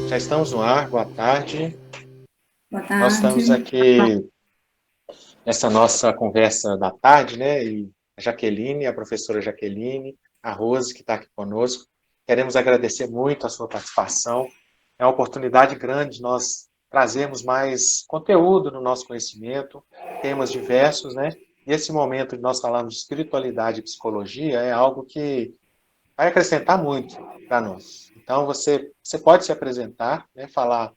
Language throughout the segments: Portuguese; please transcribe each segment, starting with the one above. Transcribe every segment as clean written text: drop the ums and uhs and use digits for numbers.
Já estamos no ar, boa tarde. Boa Nós estamos tarde. aqui nessa nossa conversa da tarde, né? E a Jaqueline, a professora Jaqueline, a Rose, que está aqui conosco. Queremos agradecer muito a sua participação. É uma oportunidade grande nós trazermos mais conteúdo no nosso conhecimento, temas diversos, né? E esse momento de nós falarmos de espiritualidade e psicologia é algo que vai acrescentar muito para nós. Então, você pode se apresentar, né? Falar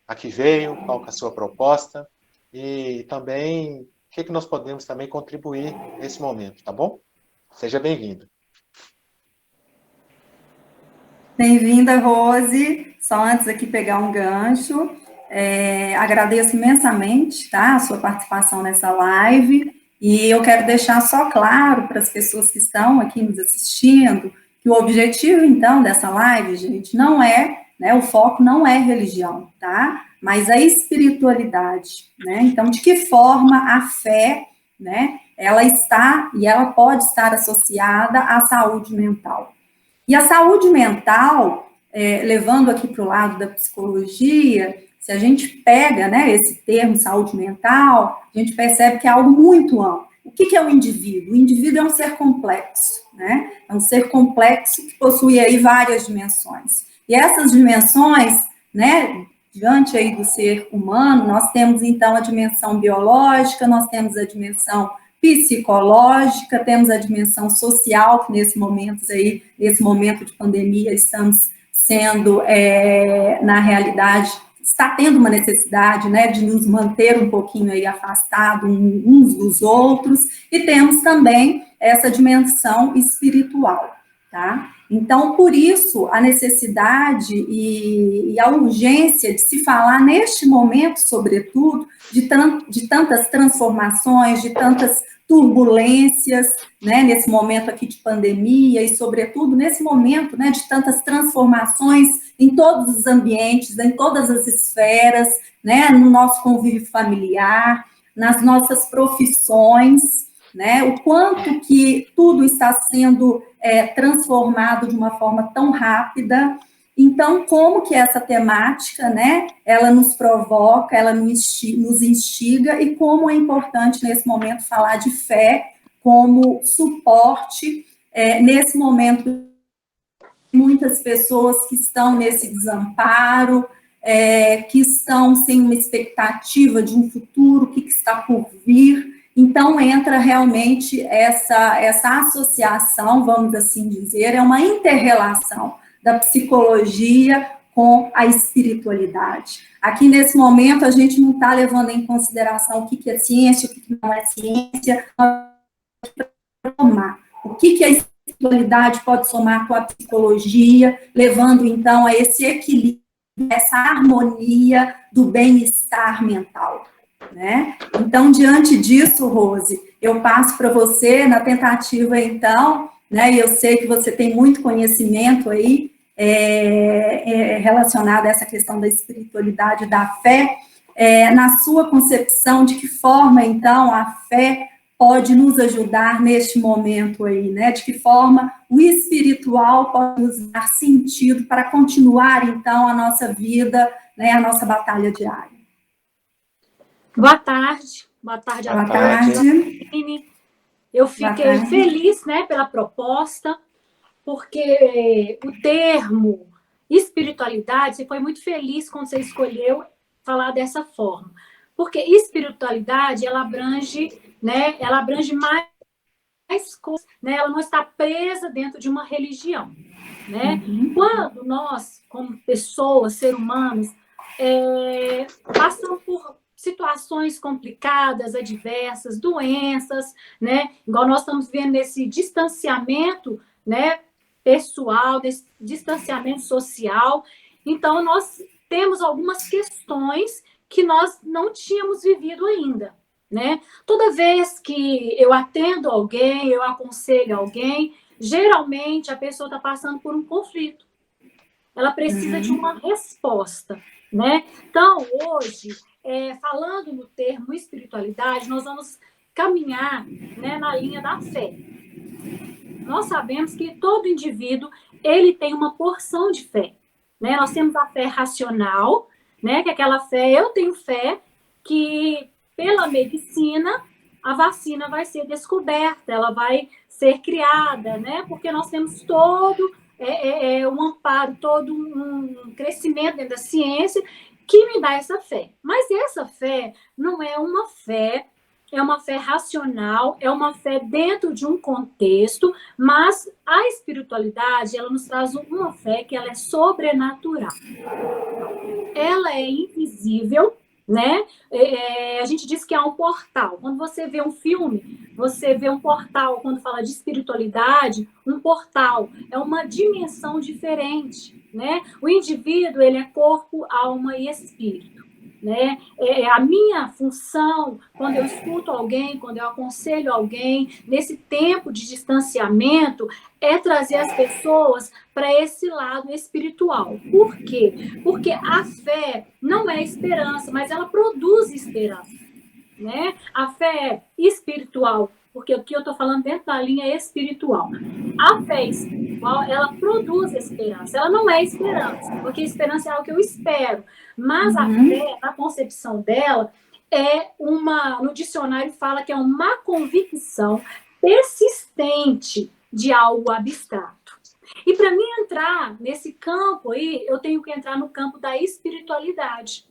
a que veio, qual que é a sua proposta e também o que nós podemos também contribuir nesse momento, tá bom? Seja bem-vindo. Bem-vinda, Rose. Só antes aqui pegar um gancho, agradeço imensamente, tá, a sua participação nessa live e eu quero deixar só claro para as pessoas que estão aqui nos assistindo que o objetivo, então, dessa live, gente, não é, né, o foco não é religião, tá? Mas a espiritualidade, né? Então, de que forma a fé, né, ela está e ela pode estar associada à saúde mental. E a saúde mental, levando aqui para o lado da psicologia, se a gente pega, né, esse termo saúde mental, a gente percebe que é algo muito amplo. O que é o indivíduo? O indivíduo é um ser complexo, né? É um ser complexo que possui aí várias dimensões. E essas dimensões, né, diante aí do ser humano, nós temos então a dimensão biológica, nós temos a dimensão psicológica, temos a dimensão social, que nesse momento de pandemia, estamos sendo, na realidade, está tendo uma necessidade, né, de nos manter um pouquinho aí afastados uns dos outros, e temos também essa dimensão espiritual, tá? Então, por isso, a necessidade e a urgência de se falar neste momento, sobretudo, de tantas transformações, de tantas turbulências, né, nesse momento aqui de pandemia e, sobretudo, nesse momento, né, de tantas transformações em todos os ambientes, em todas as esferas, né, no nosso convívio familiar, nas nossas profissões, né, o quanto que tudo está sendo transformado de uma forma tão rápida. Então, como que essa temática, né, ela nos provoca, ela nos instiga, e como é importante, nesse momento, falar de fé como suporte, nesse momento, muitas pessoas que estão nesse desamparo, que estão sem uma expectativa de um futuro, o que está por vir. Então, entra realmente essa associação, vamos assim dizer, é uma inter-relação da psicologia com a espiritualidade. Aqui, nesse momento, a gente não está levando em consideração o que é ciência, o que não é ciência, o que a espiritualidade pode somar com a psicologia, levando, então, a esse equilíbrio, essa harmonia do bem-estar mental, né? Então, diante disso, Rose, eu passo para você, na tentativa, então, né, e eu sei que você tem muito conhecimento aí, relacionado a essa questão da espiritualidade, da fé, na sua concepção, de que forma, então, a fé pode nos ajudar neste momento aí, né? De que forma o espiritual pode nos dar sentido para continuar, então, a nossa vida, né, a nossa batalha diária. Boa tarde a Boa todos. tarde. Eu fiquei feliz, né, pela proposta, porque o termo espiritualidade, você foi muito feliz quando você escolheu falar dessa forma, porque espiritualidade, ela abrange mais coisas, né? Ela não está presa dentro de uma religião, né? Quando nós, como pessoas, seres humanos, passamos por situações complicadas, adversas, doenças, né? Igual nós estamos vendo nesse distanciamento, né, pessoal, desse distanciamento social. Então, nós temos algumas questões que nós não tínhamos vivido ainda, né? Toda vez que eu atendo alguém, eu aconselho alguém, geralmente a pessoa está passando por um conflito. Ela precisa de uma resposta, né? Então, hoje, falando no termo espiritualidade, nós vamos caminhar, né, na linha da fé. Nós sabemos que todo indivíduo, ele tem uma porção de fé. né? Nós temos a fé racional, né? Que é aquela fé, eu tenho fé que pela medicina a vacina vai ser descoberta, ela vai ser criada, né? Porque nós temos todo um amparo, todo um crescimento dentro da ciência que me dá essa fé. Mas essa fé não é uma fé, é uma fé racional, é uma fé dentro de um contexto, mas a espiritualidade, ela nos traz uma fé que ela é sobrenatural. Ela é invisível, né? A gente diz que há um portal. Quando você vê um filme, você vê um portal. Quando fala de espiritualidade, um portal é uma dimensão diferente, né? O indivíduo, ele é corpo, alma e espírito, né? A minha função, quando eu escuto alguém, quando eu aconselho alguém, nesse tempo de distanciamento, é trazer as pessoas para esse lado espiritual. Por quê? Porque a fé não é esperança, mas ela produz esperança, né? A fé espiritual, porque aqui eu estou falando dentro da linha espiritual. A fé espiritual, ela produz esperança. Ela não é esperança, porque esperança é algo que eu espero. Mas a fé, a concepção dela, no dicionário fala que é uma convicção persistente de algo abstrato. E para mim entrar nesse campo aí, eu tenho que entrar no campo da espiritualidade,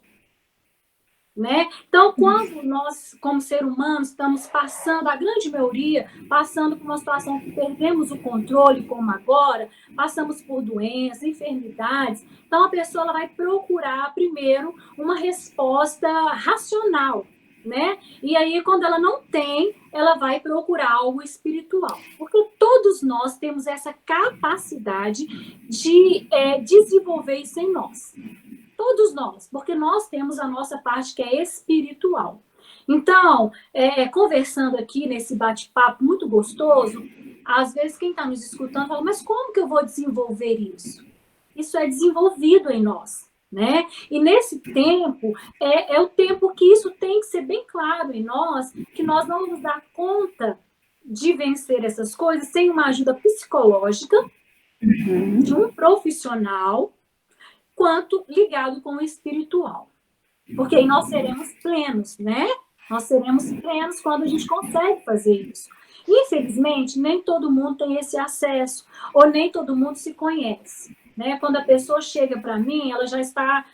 né? Então, quando nós, como ser humanos, estamos passando, a grande maioria, passando por uma situação que perdemos o controle, como agora, passamos por doenças, enfermidades, então a pessoa ela vai procurar primeiro uma resposta racional, né? E aí, quando ela não tem, ela vai procurar algo espiritual. Porque todos nós temos essa capacidade de desenvolver isso em nós. Todos nós, porque nós temos a nossa parte que é espiritual. Então, conversando aqui nesse bate-papo muito gostoso, às vezes quem está nos escutando fala, mas como que eu vou desenvolver isso? Isso é desenvolvido em nós, né? E nesse tempo, é o tempo que isso tem que ser bem claro em nós, que nós não vamos dar conta de vencer essas coisas sem uma ajuda psicológica de um profissional, quanto ligado com o espiritual. Porque aí nós seremos plenos, né? Nós seremos plenos quando a gente consegue fazer isso. Infelizmente, nem todo mundo tem esse acesso, ou nem todo mundo se conhece, né? Quando a pessoa chega para mim, ela já está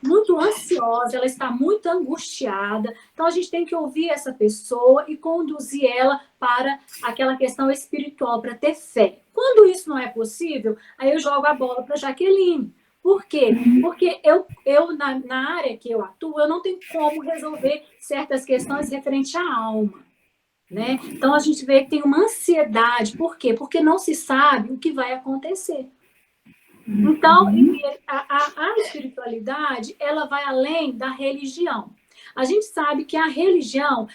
muito ansiosa, ela está muito angustiada. Então, a gente tem que ouvir essa pessoa e conduzir ela para aquela questão espiritual, para ter fé. Quando isso não é possível, aí eu jogo a bola para a Jaqueline. Por quê? Porque eu na área que eu atuo, eu não tenho como resolver certas questões referentes à alma, né? Então, a gente vê que tem uma ansiedade. Por quê? Porque não se sabe o que vai acontecer. Então, a espiritualidade, ela vai além da religião. A gente sabe que a religião,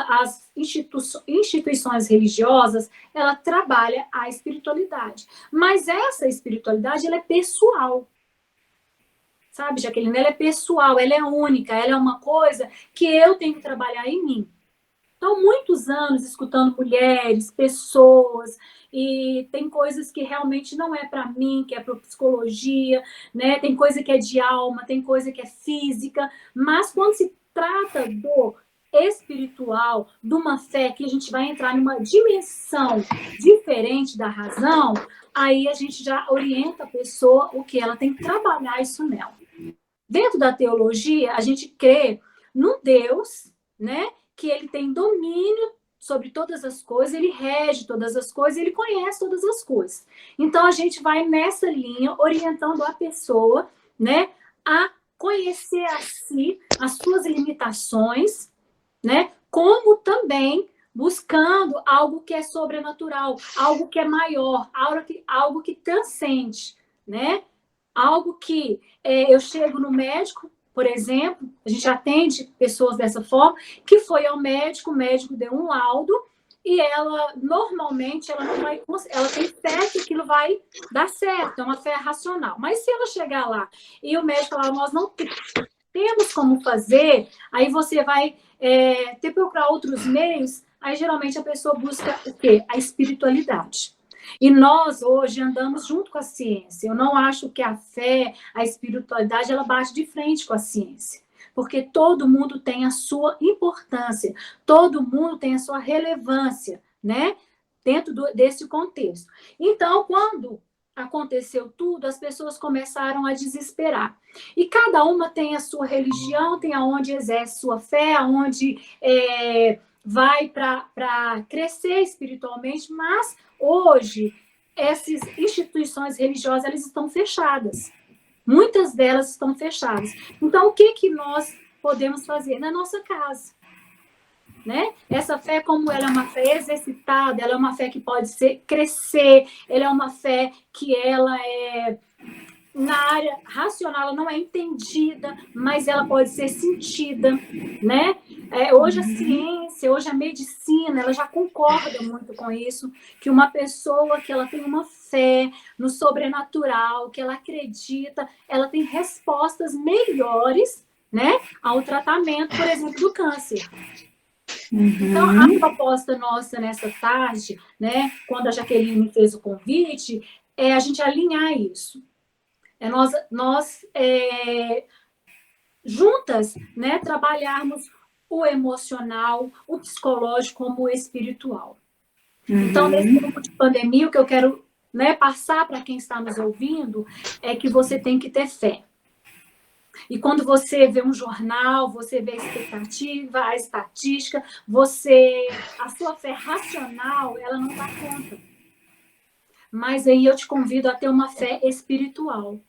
as instituições religiosas, ela trabalha a espiritualidade. Mas essa espiritualidade, ela é pessoal. Sabe, Jaqueline? Ela é pessoal, ela é única, ela é uma coisa que eu tenho que trabalhar em mim. Então, muitos anos escutando mulheres, pessoas, e tem coisas que realmente não é para mim, que é para psicologia, né? Tem coisa que é de alma, tem coisa que é física, mas quando se trata do espiritual, de uma fé que a gente vai entrar numa dimensão diferente da razão, aí a gente já orienta a pessoa o que ela tem que trabalhar isso nela. Dentro da teologia, a gente crê num Deus, né? Que ele tem domínio sobre todas as coisas, ele rege todas as coisas, ele conhece todas as coisas. Então, a gente vai nessa linha, orientando a pessoa, né, a conhecer a si, as suas limitações, né, como também buscando algo que é sobrenatural, algo que é maior, algo que transcende, né? Algo que eu chego no médico, por exemplo, a gente atende pessoas dessa forma, que foi ao médico, o médico deu um laudo, e ela, normalmente, ela tem fé que aquilo vai dar certo, é uma fé racional. Mas se ela chegar lá e o médico falar, nós não temos como fazer, aí você vai ter que procurar outros meios, aí geralmente a pessoa busca o quê? A espiritualidade. E nós, hoje, andamos junto com a ciência. Eu não acho que a fé, a espiritualidade, ela bate de frente com a ciência. Porque todo mundo tem a sua importância, todo mundo tem a sua relevância, né? Dentro desse contexto. Então, quando aconteceu tudo, as pessoas começaram a desesperar. E cada uma tem a sua religião, tem aonde exerce sua fé, aonde vai para crescer espiritualmente, mas hoje essas instituições religiosas elas estão fechadas. Muitas delas estão fechadas. Então, o que nós podemos fazer? Na nossa casa. Né? Essa fé, como ela é uma fé exercitada, ela é uma fé que pode crescer, ela é uma fé que ela é, na área racional, ela não é entendida, mas ela pode ser sentida, né? Hoje a ciência, hoje a medicina, ela já concorda muito com isso, que uma pessoa que ela tem uma fé no sobrenatural, que ela acredita, ela tem respostas melhores, né, ao tratamento, por exemplo, do câncer. Então, a proposta nossa nessa tarde, né, quando a Jaqueline me fez o convite, é a gente alinhar isso. Nós juntas, né, trabalharmos o emocional, o psicológico como o espiritual. Então, nesse tempo de pandemia, o que eu quero, né, passar para quem está nos ouvindo é que você tem que ter fé. E quando você vê um jornal, você vê a expectativa, a estatística, a sua fé racional, ela não dá conta. Mas aí eu te convido a ter uma fé espiritual.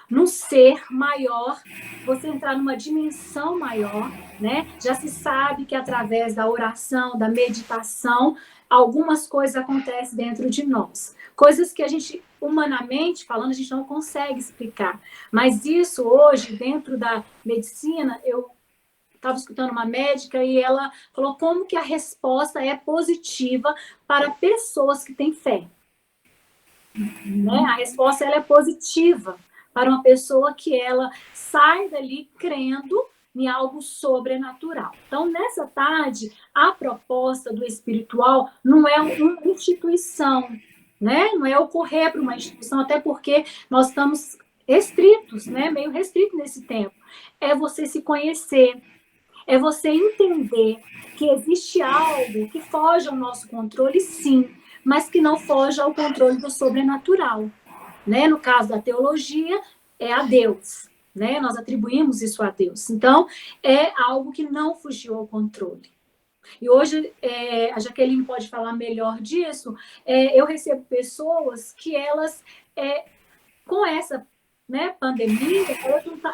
Num ser maior, você entrar numa dimensão maior, né? Já se sabe que através da oração, da meditação, algumas coisas acontecem dentro de nós. Coisas que a gente, humanamente falando, a gente não consegue explicar. Mas isso hoje, dentro da medicina, eu estava escutando uma médica e ela falou como que a resposta é positiva para pessoas que têm fé. Né? A resposta ela é positiva para uma pessoa que ela sai dali crendo em algo sobrenatural. Então, nessa tarde, a proposta do espiritual não é uma instituição, né? Não é ocorrer para uma instituição, até porque nós estamos restritos, né? Meio restrito nesse tempo. É você se conhecer, é você entender que existe algo que foge ao nosso controle, sim, mas que não foge ao controle do sobrenatural. Né? No caso da teologia, é a Deus. Né? Nós atribuímos isso a Deus. Então, é algo que não fugiu ao controle. E hoje, a Jaqueline pode falar melhor disso, eu recebo pessoas que elas, com essa, né, pandemia,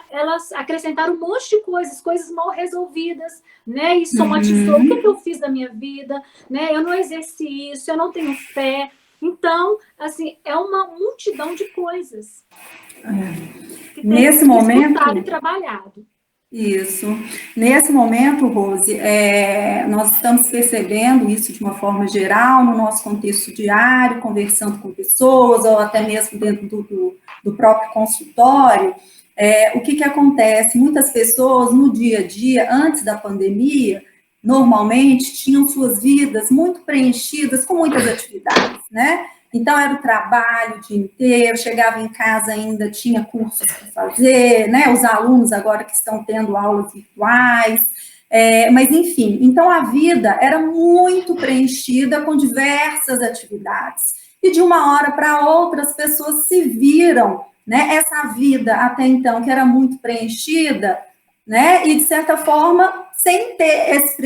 elas acrescentaram um monte de coisas mal resolvidas, né? E somatizou. O que eu fiz da minha vida? Né? Eu não exerci isso, eu não tenho fé. Então, assim, é uma multidão de coisas. Que tem Nesse momento e trabalhado. Isso. Nesse momento, Rose, nós estamos percebendo isso de uma forma geral, no nosso contexto diário, conversando com pessoas, ou até mesmo dentro do próprio consultório. O que acontece? Muitas pessoas, no dia a dia, antes da pandemia, normalmente tinham suas vidas muito preenchidas com muitas atividades, né? Então, era o trabalho o dia inteiro, chegava em casa ainda, tinha cursos para fazer, né? Os alunos agora que estão tendo aulas virtuais, mas enfim, então a vida era muito preenchida com diversas atividades. E de uma hora para outra, as pessoas se viram, né? Essa vida até então, que era muito preenchida, né? E de certa forma, sem ter esse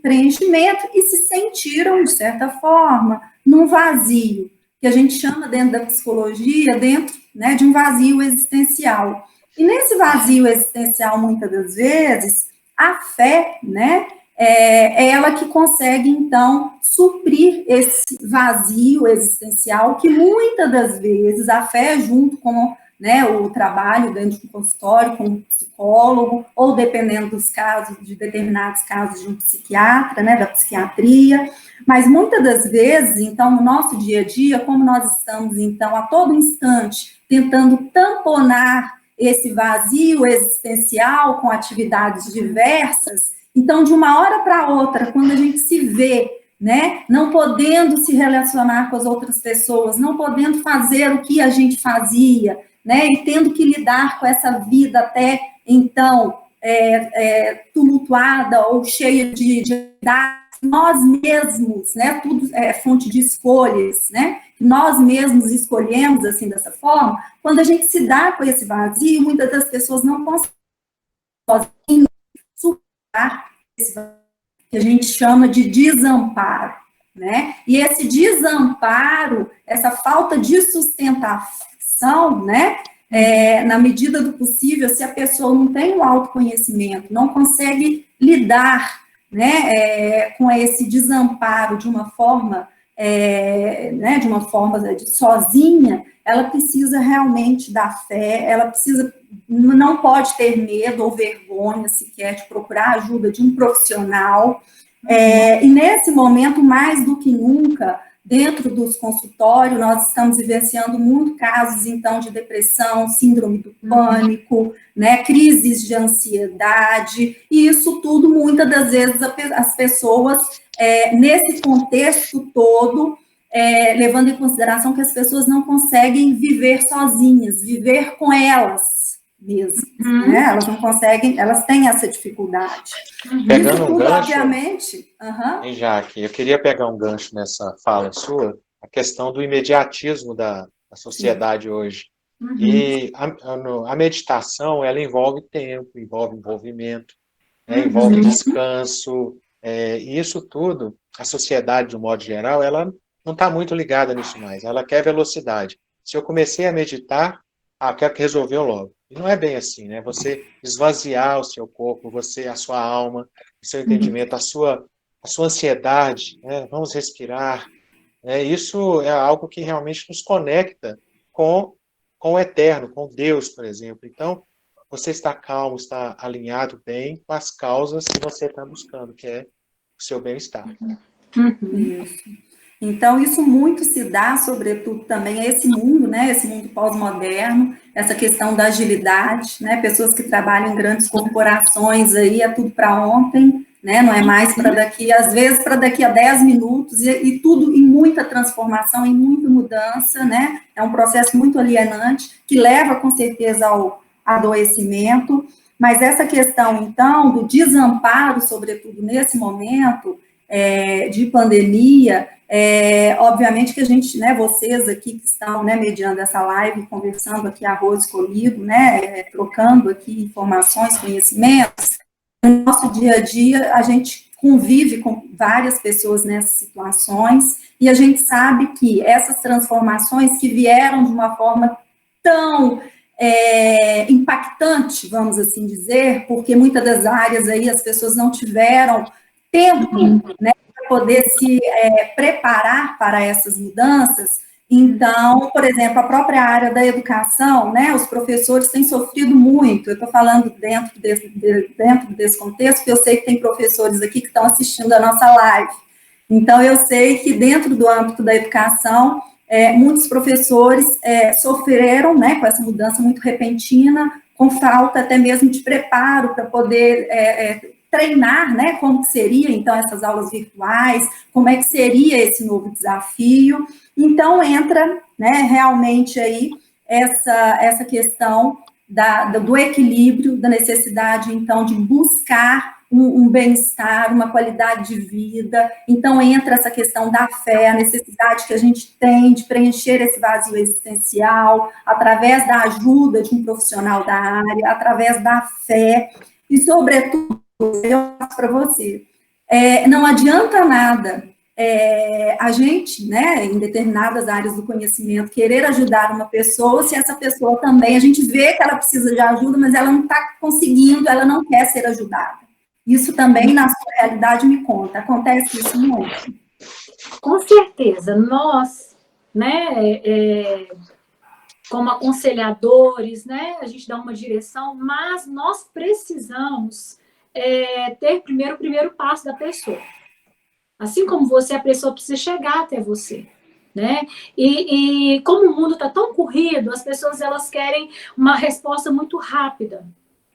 preenchimento, e se sentiram, de certa forma, num vazio, que a gente chama dentro da psicologia, dentro, né, de um vazio existencial. E nesse vazio existencial, muitas das vezes, a fé, né, é ela que consegue, então, suprir esse vazio existencial, que muitas das vezes a fé, junto com, né, o trabalho dentro do consultório, com um psicólogo, ou dependendo dos casos, de determinados casos de um psiquiatra, né, da psiquiatria, mas muitas das vezes, então, no nosso dia a dia, como nós estamos, então, a todo instante, tentando tamponar esse vazio existencial com atividades diversas, então, de uma hora para outra, quando a gente se vê, né? Não podendo se relacionar com as outras pessoas, não podendo fazer o que a gente fazia, né? E tendo que lidar com essa vida até então tumultuada ou cheia de nós mesmos, né? Tudo é fonte de escolhas, né? Nós mesmos escolhemos assim dessa forma. Quando a gente se dá com esse vazio, muitas das pessoas não conseguem superar esse vazio, que a gente chama de desamparo, né? E esse desamparo, essa falta de sustentação, né? Na medida do possível, se a pessoa não tem um autoconhecimento, não consegue lidar, né, com esse desamparo de uma forma, né, de uma forma sozinha, ela precisa realmente da fé, ela precisa, não pode ter medo ou vergonha sequer de procurar a ajuda de um profissional, e nesse momento, mais do que nunca, dentro dos consultórios, nós estamos vivenciando muito casos, então, de depressão, síndrome do pânico, né, crises de ansiedade, e isso tudo, muitas das vezes, as pessoas, nesse contexto todo, levando em consideração que as pessoas não conseguem viver sozinhas, viver com elas mesmas, né? Elas não conseguem, elas têm essa dificuldade. Pegando isso tudo, um gancho, obviamente... Hein, Jaque, eu queria pegar um gancho nessa fala sua, a questão do imediatismo da sociedade hoje. E a meditação, ela envolve tempo, envolve envolvimento, envolve descanso, e isso tudo, a sociedade, de um modo geral, ela não está muito ligada nisso mais, ela quer velocidade. Se eu comecei a meditar, quero que resolveu logo. E não é bem assim, né? Você esvaziar o seu corpo, a sua alma, o seu entendimento, a sua ansiedade, né? Vamos respirar. Isso é algo que realmente nos conecta com o eterno, com Deus, por exemplo. Então, você está calmo, está alinhado bem com as causas que você está buscando, que é o seu bem-estar. Isso. Então, isso muito se dá, sobretudo, também a esse mundo, né, esse mundo pós-moderno, essa questão da agilidade, né, pessoas que trabalham em grandes corporações aí, é tudo para ontem, né, não é mais para daqui, às vezes para daqui a 10 minutos, e tudo em muita transformação, em muita mudança, né, é um processo muito alienante, que leva, com certeza, ao adoecimento, mas essa questão, então, do desamparo, sobretudo nesse momento, de pandemia, obviamente que a gente, né, vocês aqui que estão, né, mediando essa live, conversando aqui a Rose comigo, né, trocando aqui informações, conhecimentos, no nosso dia a dia a gente convive com várias pessoas nessas situações e a gente sabe que essas transformações que vieram de uma forma tão impactante, vamos assim dizer, porque muitas das áreas aí as pessoas não tiveram tempo, né, para poder se preparar para essas mudanças. Então, por exemplo, a própria área da educação, né, os professores têm sofrido muito. Eu estou falando dentro desse contexto, porque eu sei que tem professores aqui que estão assistindo a nossa live. Então, eu sei que dentro do âmbito da educação, muitos professores sofreram, né, com essa mudança muito repentina, com falta até mesmo de preparo para poder treinar, né, como que seria, então, essas aulas virtuais, como é que seria esse novo desafio. Então, entra, né, realmente aí essa questão do equilíbrio, da necessidade, então, de buscar um bem-estar, uma qualidade de vida. Então, entra essa questão da fé, a necessidade que a gente tem de preencher esse vazio existencial, através da ajuda de um profissional da área, através da fé, e, sobretudo, eu passo para você, não adianta nada a gente, né, em determinadas áreas do conhecimento, querer ajudar uma pessoa, se essa pessoa também, a gente vê que ela precisa de ajuda, mas ela não está conseguindo, ela não quer ser ajudada. Isso também, na sua realidade, me conta. Acontece isso muito? Com certeza. Nós, né, como aconselhadores, né, a gente dá uma direção, mas nós precisamos ter primeiro o primeiro passo da pessoa. Assim como você, a pessoa precisa chegar até você, né? E como o mundo está tão corrido, as pessoas elas querem uma resposta muito rápida,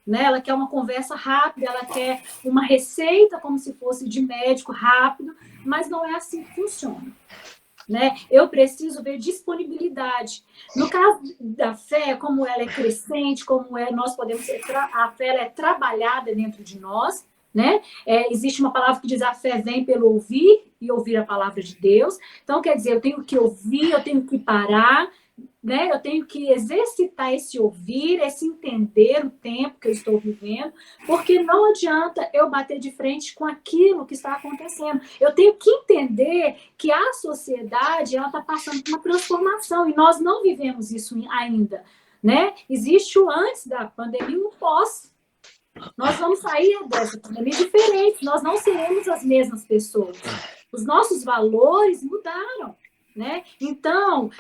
né? Ela quer uma conversa rápida, ela quer uma receita como se fosse de médico rápido, mas não é assim que funciona, né? Eu preciso ver disponibilidade. No caso da fé, como ela é crescente, como nós podemos ser, a fé ela é trabalhada dentro de nós, né? Existe uma palavra que diz: a fé vem pelo ouvir e ouvir a palavra de Deus. Então, quer dizer, eu tenho que ouvir, eu tenho que parar, né? Eu tenho que exercitar esse ouvir, esse entender o tempo que eu estou vivendo, porque não adianta eu bater de frente com aquilo que está acontecendo. Eu tenho que entender que a sociedade ela está passando por uma transformação e nós não vivemos isso ainda, né? Existe o antes da pandemia e o pós. Nós vamos sair dessa pandemia diferente, nós não seremos as mesmas pessoas. Os nossos valores mudaram, né? Então,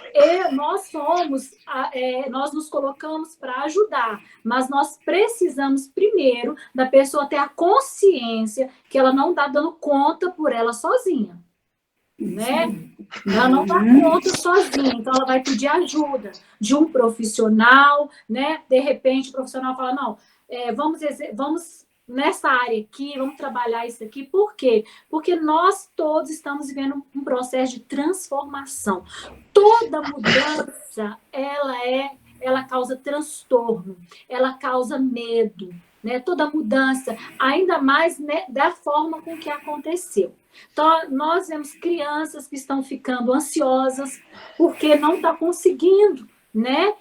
nós nos colocamos para ajudar, mas nós precisamos primeiro da pessoa ter a consciência que ela não está dando conta por ela sozinha, né? Ela não dá conta sozinha, então ela vai pedir ajuda de um profissional, né? De repente o profissional fala: não, vamos nessa área aqui, vamos trabalhar isso aqui. Por quê? Porque nós todos estamos vivendo um processo de transformação. Toda mudança, ela causa transtorno, ela causa medo, né? Toda mudança, ainda mais, né, da forma com que aconteceu. Então, nós vemos crianças que estão ficando ansiosas porque não estão conseguindo, né?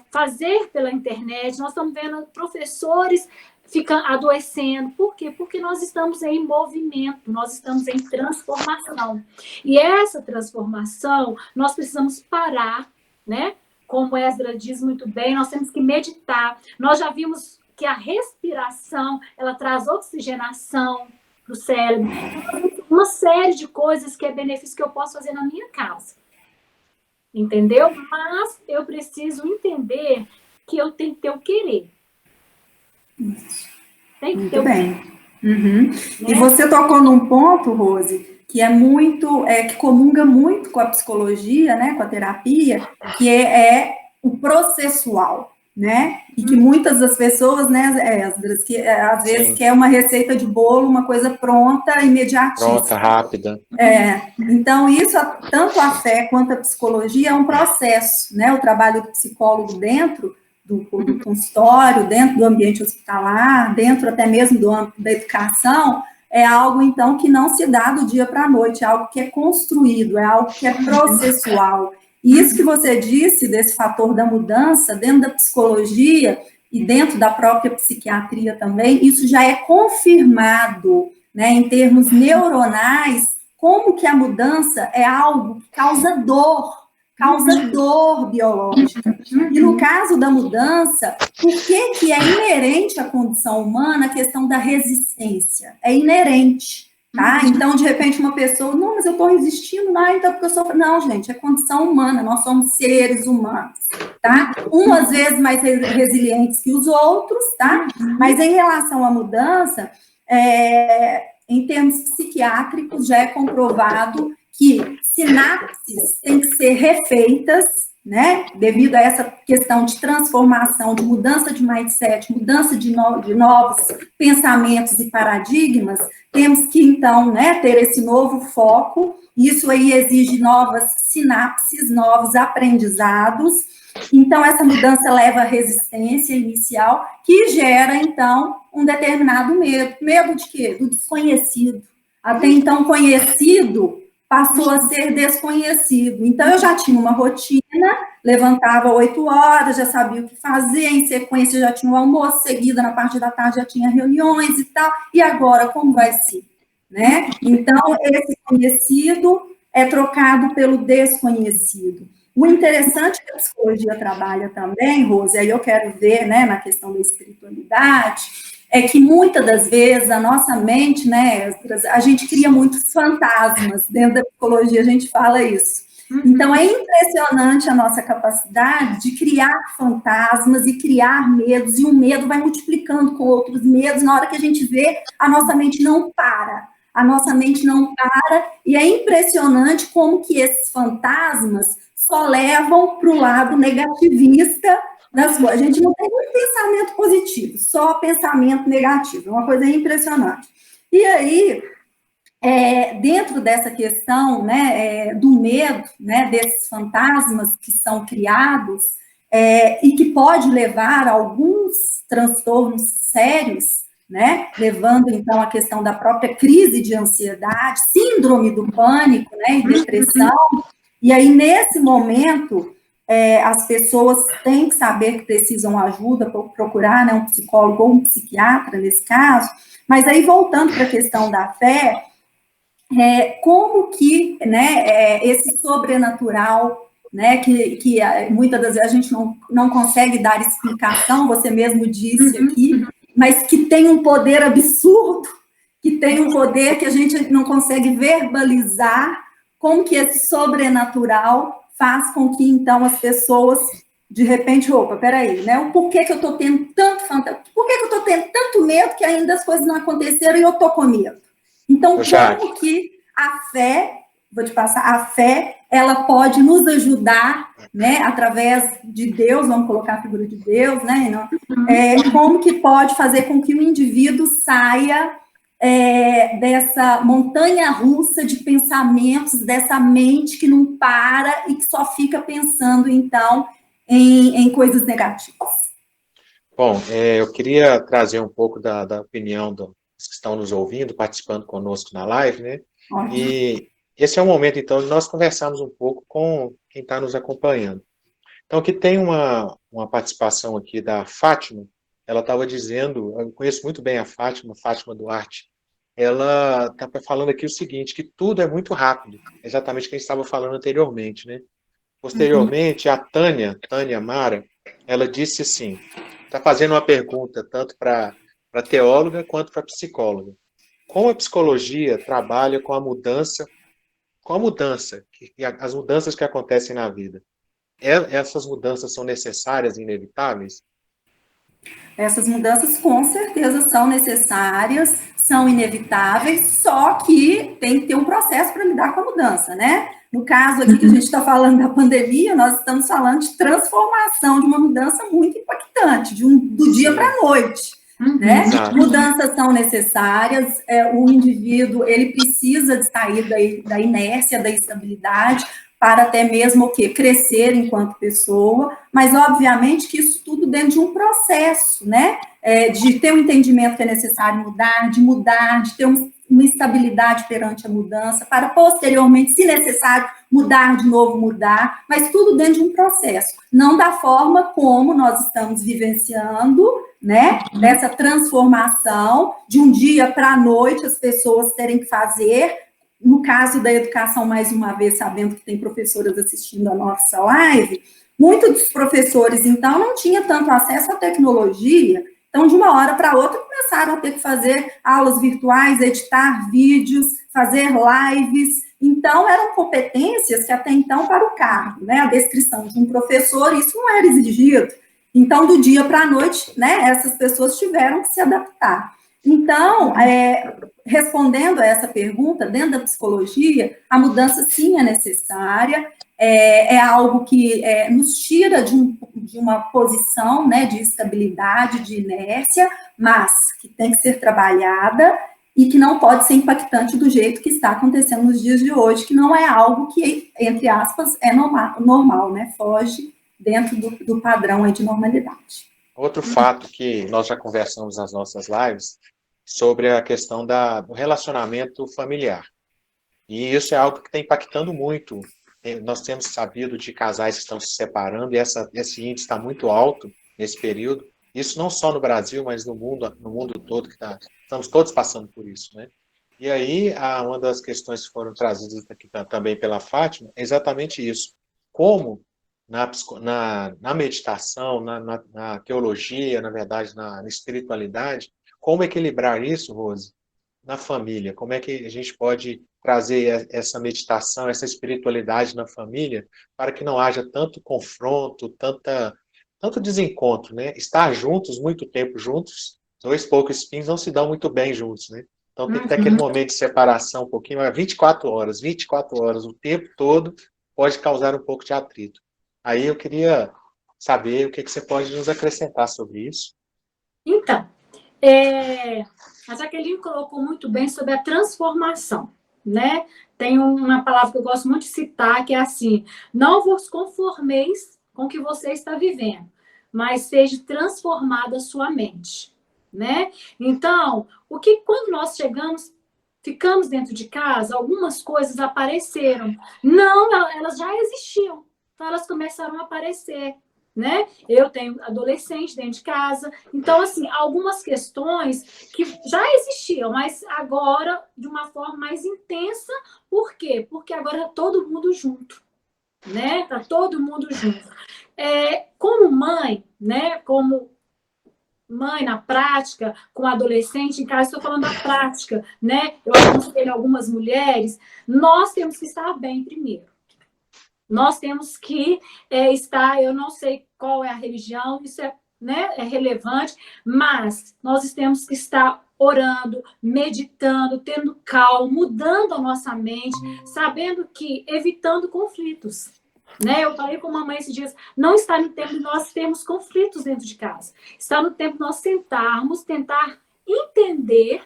Fazer pela internet. Nós estamos vendo professores ficam adoecendo. Por quê? Porque nós estamos em movimento, nós estamos em transformação. E essa transformação, nós precisamos parar, né? Como Esdras diz muito bem, nós temos que meditar. Nós já vimos que a respiração, ela traz oxigenação para o cérebro. Uma série de coisas que é benefício que eu posso fazer na minha casa. Entendeu? Mas eu preciso entender que eu tenho que ter o querer. Tem que ter bem. Né? E você tocou num ponto, Rose, que é muito, que comunga muito com a psicologia, né, com a terapia, que é o processual, né? E que muitas das pessoas, né, Esdras, que às vezes quer uma receita de bolo, uma coisa pronta, imediatíssima. Pronta, rápida. Então, isso, tanto a fé quanto a psicologia, é um processo, né? O trabalho do psicólogo dentro do consultório, dentro do ambiente hospitalar, dentro até mesmo do âmbito da educação, é algo, então, que não se dá do dia para a noite, é algo que é construído, é algo que é processual. E isso que você disse, desse fator da mudança, dentro da psicologia e dentro da própria psiquiatria também, isso já é confirmado, né, em termos neuronais, como que a mudança é algo que causa dor biológica. E no caso da mudança, por que é inerente à condição humana a questão da resistência? É inerente, tá? Então, de repente, uma pessoa, não, mas eu estou resistindo, não, então porque eu sou... Não, gente, é condição humana, nós somos seres humanos, tá? Umas vezes mais resilientes que os outros, tá? Mas em relação à mudança, em termos psiquiátricos, já é comprovado que sinapses têm que ser refeitas, né, devido a essa questão de transformação, de mudança de mindset, mudança de novos pensamentos e paradigmas, temos que, então, né, ter esse novo foco, isso aí exige novas sinapses, novos aprendizados, então essa mudança leva à resistência inicial, que gera, então, um determinado medo. Medo de quê? Do desconhecido. Até então conhecido passou a ser desconhecido. Então, eu já tinha uma rotina, levantava 8 horas, já sabia o que fazer, em sequência já tinha o almoço, seguida na parte da tarde já tinha reuniões e tal, e agora como vai ser? Né? Então, esse conhecido é trocado pelo desconhecido. O interessante que a psicologia trabalha também, Rose, aí eu quero ver, né, na questão da espiritualidade, é que muitas das vezes a nossa mente, né, a gente cria muitos fantasmas, dentro da psicologia a gente fala isso. Então é impressionante a nossa capacidade de criar fantasmas e criar medos, e o medo vai multiplicando com outros medos, na hora que a gente vê, a nossa mente não para. E é impressionante como que esses fantasmas só levam para o lado negativista A gente não tem muito pensamento positivo, só pensamento negativo, é uma coisa impressionante. E aí, dentro dessa questão, né, do medo, né, desses fantasmas que são criados, e que pode levar a alguns transtornos sérios, né, levando, então, à questão da própria crise de ansiedade, síndrome do pânico, né, e depressão. E aí, nesse momento, as pessoas têm que saber que precisam ajuda, procurar, né, um psicólogo ou um psiquiatra, nesse caso. Mas aí, voltando para a questão da fé, como que, né, esse sobrenatural, né, que muitas das vezes a gente não consegue dar explicação, você mesmo disse aqui, mas que tem um poder absurdo, que tem um poder que a gente não consegue verbalizar, como que esse sobrenatural faz com que, então, as pessoas, de repente, opa, peraí, né, por que eu estou tendo tanto fantasma, por que eu estou tendo tanto medo que ainda as coisas não aconteceram e eu estou com medo? Então, como que a fé, vou te passar, a fé, ela pode nos ajudar, né, através de Deus, vamos colocar a figura de Deus, né, como que pode fazer com que o indivíduo saia dessa montanha-russa de pensamentos, dessa mente que não para e que só fica pensando, então, em coisas negativas. Bom, eu queria trazer um pouco da opinião dos que estão nos ouvindo, participando conosco na live, né? Ótimo. E esse é o momento, então, de nós conversarmos um pouco com quem está nos acompanhando. Então, aqui tem uma participação aqui da Fátima. Ela estava dizendo, eu conheço muito bem a Fátima Duarte. Ela está falando aqui o seguinte, que tudo é muito rápido, exatamente o que a gente estava falando anteriormente, né? Posteriormente, a Tânia Mara, ela disse assim, está fazendo uma pergunta tanto para teóloga quanto para psicóloga. Como a psicologia trabalha com a mudança, as mudanças que acontecem na vida? Essas mudanças são necessárias e inevitáveis? Essas mudanças, com certeza, são necessárias, são inevitáveis, só que tem que ter um processo para lidar com a mudança, né? No caso aqui que a gente está falando da pandemia, nós estamos falando de transformação, de uma mudança muito impactante, do dia para a noite. Né? Mudanças são necessárias, o indivíduo ele precisa de sair da inércia, da estabilidade, para até mesmo o quê? Crescer enquanto pessoa, mas obviamente que isso tudo dentro de um processo, né? De ter um entendimento que é necessário mudar, de ter uma estabilidade perante a mudança, para posteriormente, se necessário, mudar de novo, mas tudo dentro de um processo, não da forma como nós estamos vivenciando, né, dessa transformação, de um dia para a noite, as pessoas terem que fazer. No caso da educação, mais uma vez, sabendo que tem professoras assistindo a nossa live, muitos dos professores, então, não tinham tanto acesso à tecnologia, então, de uma hora para outra, começaram a ter que fazer aulas virtuais, editar vídeos, fazer lives. Então, eram competências que até então, para o cargo, né, a descrição de um professor, isso não era exigido. Então, do dia para a noite, né, essas pessoas tiveram que se adaptar. Então, respondendo a essa pergunta, dentro da psicologia, a mudança sim é necessária, é algo que nos tira de uma posição, né, de estabilidade, de inércia, mas que tem que ser trabalhada e que não pode ser impactante do jeito que está acontecendo nos dias de hoje, que não é algo que, entre aspas, é normal, né, foge dentro do padrão aí de normalidade. Outro fato que nós já conversamos nas nossas lives sobre a questão do relacionamento familiar. E isso é algo que está impactando muito. Nós temos sabido de casais que estão se separando e esse índice está muito alto nesse período. Isso não só no Brasil, mas no mundo todo, estamos todos passando por isso, né? E aí, uma das questões que foram trazidas aqui também pela Fátima é exatamente isso. Como na meditação, na teologia, na verdade, na espiritualidade, como equilibrar isso, Rose, na família? Como é que a gente pode trazer essa meditação, essa espiritualidade na família, para que não haja tanto confronto, tanto desencontro, né? Estar juntos, muito tempo juntos, dois poucos espinhos não se dão muito bem juntos, né? Então tem que ter aquele momento de separação um pouquinho, mas 24 horas, o tempo todo pode causar um pouco de atrito. Aí eu queria saber o que você pode nos acrescentar sobre isso. Então, a Jaqueline colocou muito bem sobre a transformação, né? Tem uma palavra que eu gosto muito de citar, que é assim: não vos conformeis com o que você está vivendo, mas seja transformada a sua mente, né? Então, quando nós ficamos dentro de casa, algumas coisas apareceram. Não, elas já existiam, então elas começaram a aparecer, né? Eu tenho adolescente dentro de casa, então, assim, algumas questões que já existiam, mas agora de uma forma mais intensa. Por quê? Porque agora tá todo mundo junto, né? Tá todo mundo junto. Como mãe, né? Como mãe na prática, com adolescente em casa, estou falando da prática, né? Eu aconselho algumas mulheres, nós temos que estar bem primeiro. Nós temos que estar, eu não sei qual é a religião, isso né, é relevante, mas nós temos que estar orando, meditando, tendo calma, mudando a nossa mente, sabendo que, evitando conflitos. Né? Eu falei com a mamãe esses dias, não está no tempo de nós termos conflitos dentro de casa. Está no tempo de nós sentarmos, tentar entender,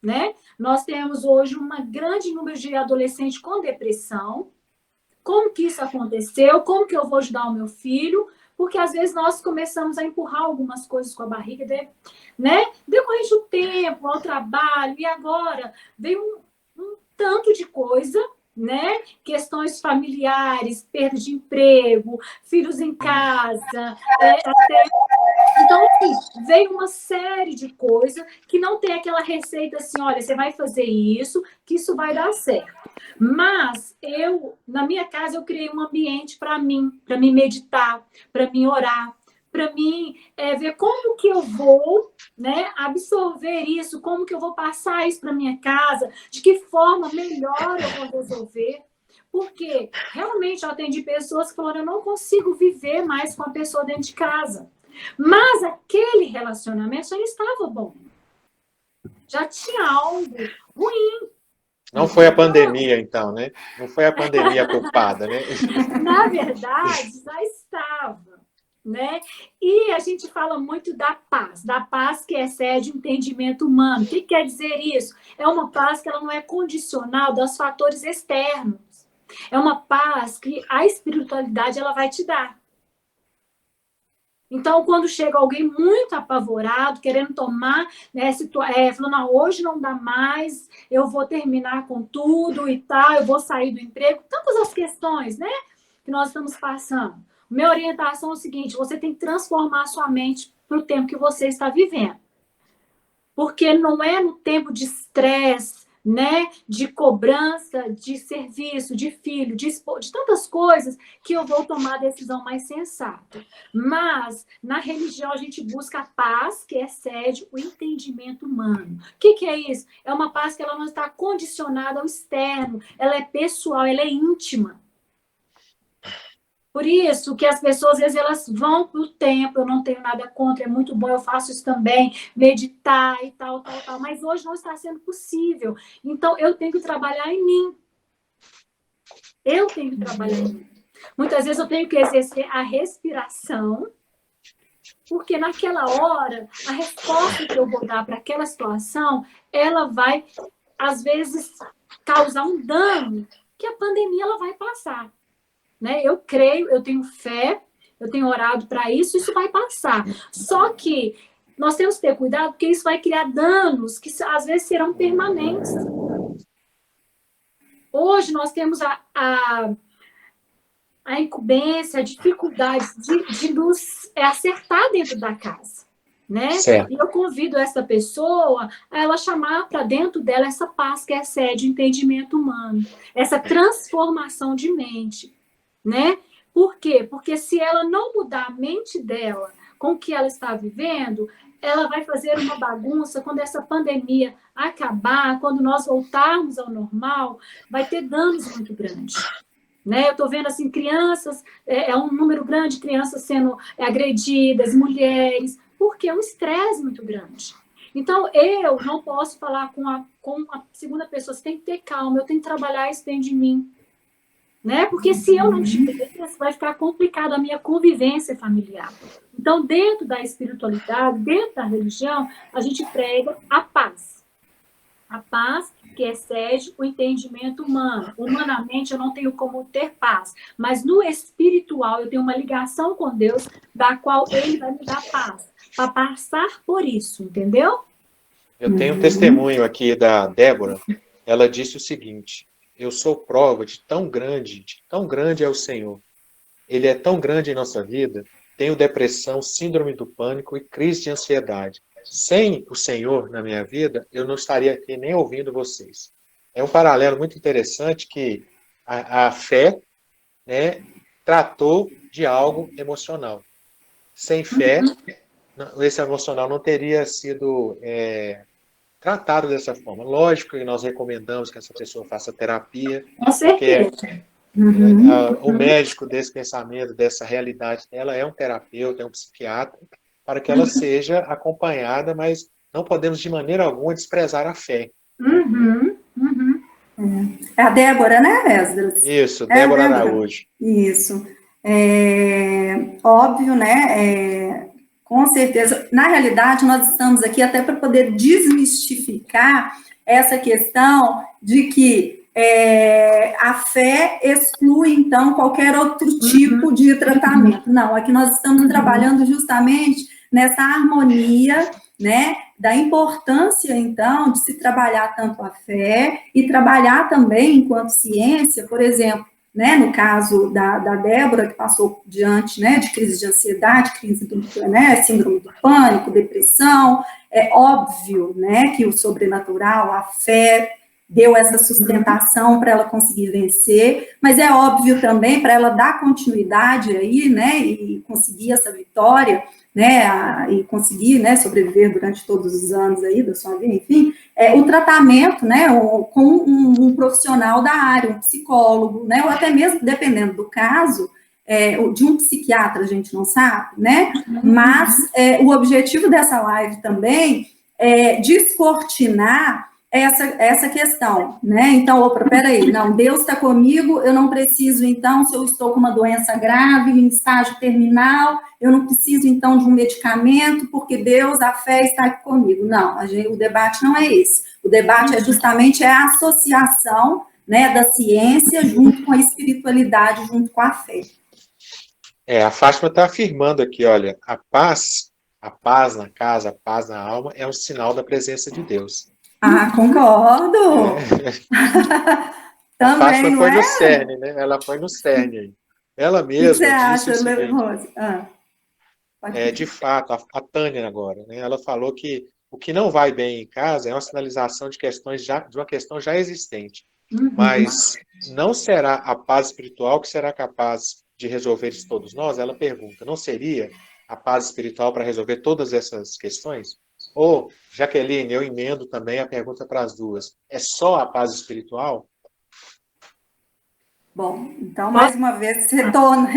né? Nós temos hoje um grande número de adolescentes com depressão. Como que isso aconteceu? Como que eu vou ajudar o meu filho? Porque às vezes nós começamos a empurrar algumas coisas com a barriga, né? Decorrente do tempo, ao trabalho, e agora veio um tanto de coisa, né? Questões familiares, perda de emprego, filhos em casa, então, assim, veio uma série de coisas que não tem aquela receita assim, olha, você vai fazer isso, que isso vai dar certo. Mas na minha casa, eu criei um ambiente para mim meditar, para mim orar, para mim ver como que eu vou, né, absorver isso, como que eu vou passar isso para minha casa, de que forma melhor eu vou resolver. Porque realmente eu atendi pessoas que falaram, eu não consigo viver mais com a pessoa dentro de casa. Mas aquele relacionamento já estava bom. Já tinha algo ruim. Não foi a pandemia, então, né? Não foi a pandemia culpada, né? Na verdade, já estava, né? E a gente fala muito da paz que excede o entendimento humano. O que quer dizer isso? É uma paz que ela não é condicional dos fatores externos. É uma paz que a espiritualidade ela vai te dar. Então, quando chega alguém muito apavorado, querendo tomar, né, falando, não, hoje não dá mais, eu vou terminar com tudo e tal, eu vou sair do emprego, tantas as questões, né, que nós estamos passando. Minha orientação é o seguinte, você tem que transformar a sua mente para o tempo que você está vivendo. Porque não é no tempo de estresse, né, de cobrança, de serviço, de filho, de tantas coisas que eu vou tomar a decisão mais sensata. Mas, na religião, a gente busca a paz que excede o entendimento humano. O que é isso? É uma paz que ela não está condicionada ao externo, ela é pessoal, ela é íntima. Por isso que as pessoas, às vezes, elas vão para o templo, eu não tenho nada contra, é muito bom, eu faço isso também, meditar e tal, mas hoje não está sendo possível. Então, eu tenho que trabalhar em mim. Eu tenho que trabalhar em mim. Muitas vezes eu tenho que exercer a respiração, porque naquela hora, a resposta que eu vou dar para aquela situação, ela vai, às vezes, causar um dano que a pandemia ela vai passar. Né? Eu creio, eu tenho fé, eu tenho orado para isso, isso vai passar. Só que nós temos que ter cuidado, porque isso vai criar danos que às vezes serão permanentes. Hoje nós temos a incumbência, a dificuldade de nos acertar dentro da casa. Né? E eu convido essa pessoa a ela chamar para dentro dela essa paz que excede o entendimento humano, essa transformação de mente. Né? Por quê? Porque se ela não mudar a mente dela com o que ela está vivendo, ela vai fazer uma bagunça quando essa pandemia acabar, quando nós voltarmos ao normal, vai ter danos muito grandes. Né? Eu estou vendo assim, crianças, um número grande de crianças sendo agredidas, mulheres, porque é um estresse muito grande. Então, eu não posso falar com a segunda pessoa, você tem que ter calma, eu tenho que trabalhar isso dentro de mim. né? Porque se eu não tiver, vai ficar complicado a minha convivência familiar. Então, dentro da espiritualidade, dentro da religião, a gente prega a paz. A paz que excede o entendimento humano. Humanamente, eu não tenho como ter paz, mas no espiritual, eu tenho uma ligação com Deus, da qual Ele vai me dar paz, para passar por isso, entendeu? Eu tenho um testemunho aqui da Débora. Ela disse o seguinte: eu sou prova de tão grande é o Senhor. Ele é tão grande em nossa vida. Tenho depressão, síndrome do pânico e crise de ansiedade. Sem o Senhor na minha vida, eu não estaria aqui nem ouvindo vocês. É um paralelo muito interessante que a fé, né, tratou de algo emocional. Sem fé, esse emocional não teria sido tratado dessa forma. Lógico que nós recomendamos que essa pessoa faça terapia, Com certeza. porque o médico desse pensamento, dessa realidade dela é um terapeuta, é um psiquiatra, para que ela seja acompanhada, mas não podemos de maneira alguma desprezar a fé. É a Débora, né, Esdras? Isso, Débora Araújo. Isso. Óbvio, né? Com certeza. Na realidade, nós estamos aqui até para poder desmistificar essa questão de que a fé exclui, então, qualquer outro tipo de tratamento. Não, aqui nós estamos trabalhando justamente nessa harmonia, né, da importância, então, de se trabalhar tanto a fé e trabalhar também, enquanto ciência, por exemplo, né, no caso da Débora, que passou diante, né, de crise de ansiedade, crise do, né, síndrome do pânico, depressão, é óbvio, né, que o sobrenatural, a fé, deu essa sustentação para ela conseguir vencer, mas é óbvio também para ela dar continuidade aí, né, e conseguir essa vitória, né, e conseguir, né, sobreviver durante todos os anos aí da sua vida, enfim, o tratamento, né, com um profissional da área, um psicólogo, né, ou até mesmo, dependendo do caso, de um psiquiatra, a gente não sabe, né, mas o objetivo dessa live também é descortinar essa questão, né? Então, opa, peraí, não, Deus está comigo, eu não preciso, então, se eu estou com uma doença grave, em estágio terminal, eu não preciso, então, de um medicamento, porque Deus, a fé está aqui comigo. Não, o debate não é esse. O debate é justamente a associação, né, da ciência junto com a espiritualidade, junto com a fé. A Fátima está afirmando aqui, olha, a paz na casa, a paz na alma, é um sinal da presença de Deus. Ah, concordo. A Também, Fátima não foi é? no cerne, né? Ela foi no cerne aí. Ela mesma você disse acha, o seguinte, Rose? de fato, a Tânia agora, né? Ela falou que o que não vai bem em casa é uma sinalização de uma questão já existente. Mas não será a paz espiritual que será capaz de resolver isso todos nós? Ela pergunta, não seria a paz espiritual para resolver todas essas questões? Ou, Jaqueline, eu emendo também a pergunta para as duas. É só a paz espiritual? Bom, então, mais uma vez, retornando,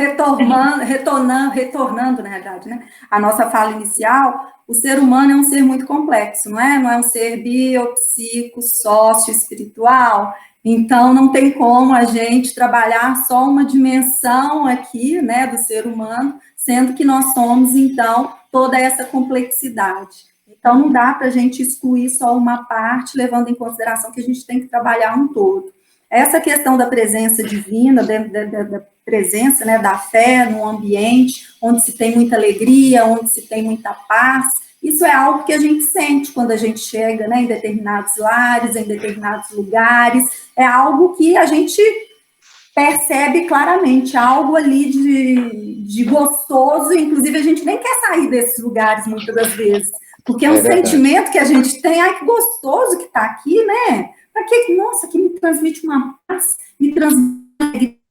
na verdade, né, a nossa fala inicial, o ser humano é um ser muito complexo, não é? Não é um ser biopsico, sócio-espiritual, então não tem como a gente trabalhar só uma dimensão aqui, né, do ser humano, sendo que nós somos, então, toda essa complexidade. Então, não dá para a gente excluir só uma parte, levando em consideração que a gente tem que trabalhar um todo. Essa questão da presença divina, da presença, né, da fé no ambiente, onde se tem muita alegria, onde se tem muita paz, isso é algo que a gente sente quando a gente chega, né, em determinados lares, em determinados lugares, é algo que a gente percebe claramente, algo ali de gostoso, inclusive a gente nem quer sair desses lugares muitas das vezes, porque é um sentimento que a gente tem, ai, que gostoso que está aqui, né? Para que, nossa, que me transmite uma paz, me transmite.